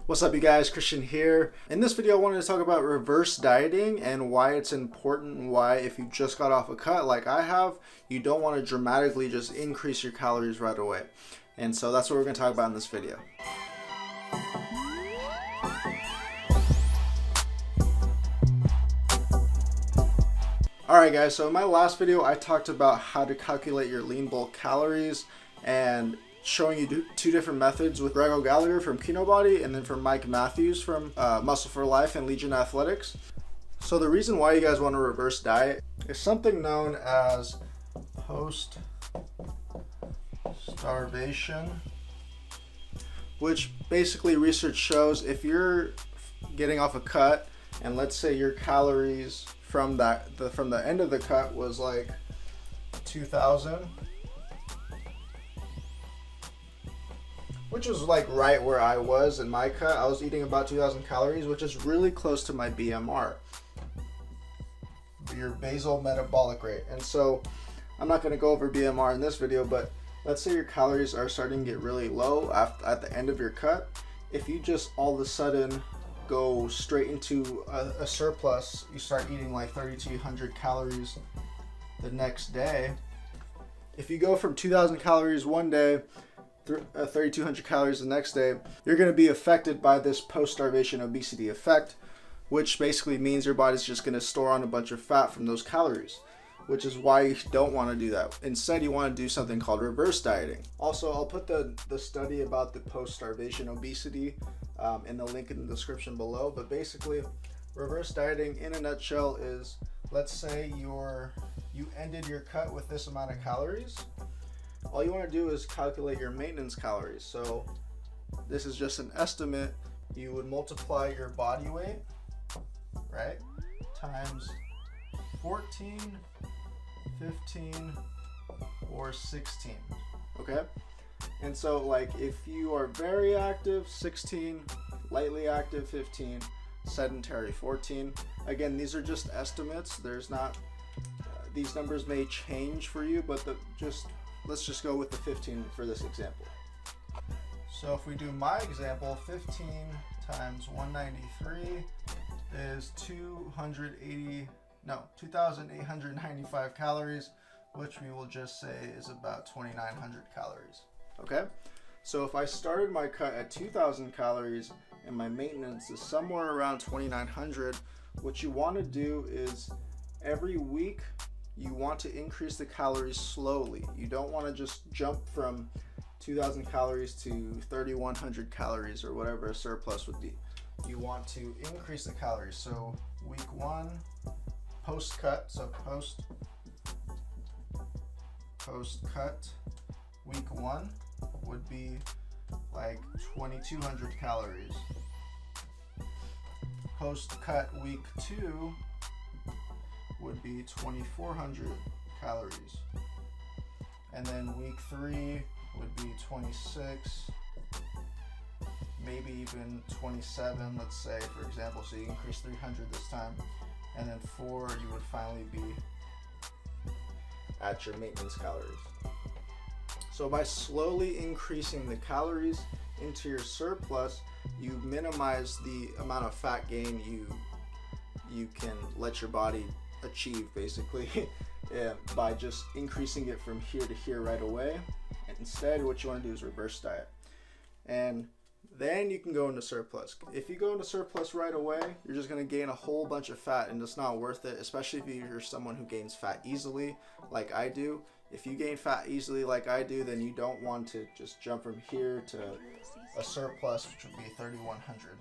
What's up you guys, Christian here. In this video I wanted to talk about reverse dieting and why it's important, and why if you just got off a cut like I have, you don't want to dramatically just increase your calories right away. And so that's what we're going to talk about in this video. Alright guys, so in my last video I talked about how to calculate your lean bulk calories and showing you two different methods with Radu Gallagher from Kinobody and then from Mike Matthews from Muscle for Life and Legion Athletics. So the reason why you guys want to reverse diet is something known as post-starvation, which basically research shows if you're getting off a cut and let's say your calories from the end of the cut was like 2,000, which was like right where I was in my cut. I was eating about 2,000 calories, which is really close to my BMR, your basal metabolic rate. And so I'm not going to go over BMR in this video, but let's say your calories are starting to get really low at the end of your cut. If you just all of a sudden go straight into a surplus, you start eating like 3,200 calories the next day. If you go from 2,000 calories one day 3,200 calories the next day, you're going to be affected by this post-starvation obesity effect, which basically means your body's just going to store on a bunch of fat from those calories, which is why you don't want to do that. Instead, you want to do something called reverse dieting. Also, I'll put the study about the post-starvation obesity in the link in the description below, but basically reverse dieting in a nutshell is, let's say you ended your cut with this amount of calories. All you want to do is calculate your maintenance calories. So this is just an estimate. You would multiply your body weight, right, times 14, 15, or 16, okay? And so like if you are very active, 16, lightly active, 15, sedentary, 14. Again, these are just estimates. There's not, these numbers may change for you, but let's just go with the 15 for this example. So if we do my example, 15 times 193 is 2,895 calories, which we will just say is about 2,900 calories. Okay? So if I started my cut at 2,000 calories and my maintenance is somewhere around 2,900, what you want to do is every week you want to increase the calories slowly. You don't want to just jump from 2,000 calories to 3,100 calories or whatever a surplus would be. You want to increase the calories. So week one, post-cut, so post-cut, week one would be like 2,200 calories. Post-cut week two would be 2,400 calories, and then week three would be 26, maybe even 27, let's say, for example. So you increase 300 this time, and then 4 you would finally be at your maintenance calories. So by slowly increasing the calories into your surplus, you minimize the amount of fat gain you can let your body achieve basically by just increasing it from here to here right away. And instead, what you want to do is reverse diet, and then you can go into surplus. If you go into surplus right away, you're just going to gain a whole bunch of fat, and it's not worth it, especially if you're someone who gains fat easily like I do. If you gain fat easily like I do, then you don't want to just jump from here to a surplus, which would be 3,100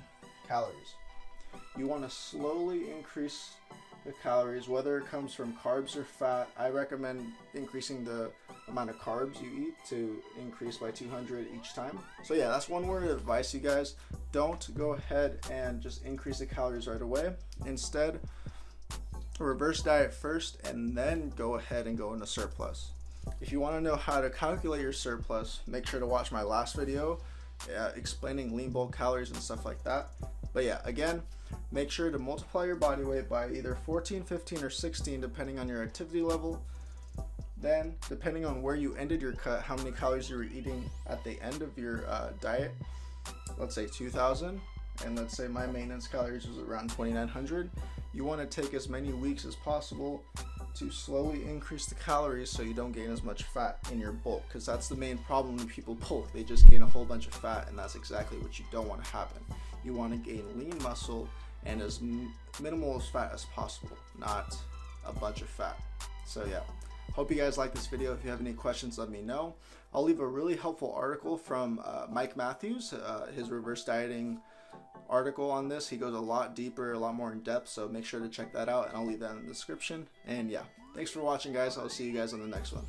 calories. You want to slowly increase the calories, whether it comes from carbs or fat. I recommend increasing the amount of carbs you eat to increase by 200 each time. So yeah, that's one word of advice, you guys. Don't go ahead and just increase the calories right away. Instead, reverse diet first and then go ahead and go into surplus. If you want to know how to calculate your surplus, make sure to watch my last video explaining lean bulk calories and stuff like that. But yeah, again, make sure to multiply your body weight by either 14, 15, or 16 depending on your activity level. Then, depending on where you ended your cut, how many calories you were eating at the end of your diet, let's say 2,000, and let's say my maintenance calories was around 2,900, you want to take as many weeks as possible to slowly increase the calories so you don't gain as much fat in your bulk, because that's the main problem when people bulk. They just gain a whole bunch of fat, and that's exactly what you don't want to happen. You want to gain lean muscle and as minimal as fat as possible, not a bunch of fat. So yeah, hope you guys like this video. If you have any questions, let me know. I'll leave a really helpful article from Mike Matthews, his reverse dieting article on this. He goes a lot deeper, a lot more in depth, so make sure to check that out, and I'll leave that in the description. And yeah, thanks for watching, guys. I'll see you guys on the next one.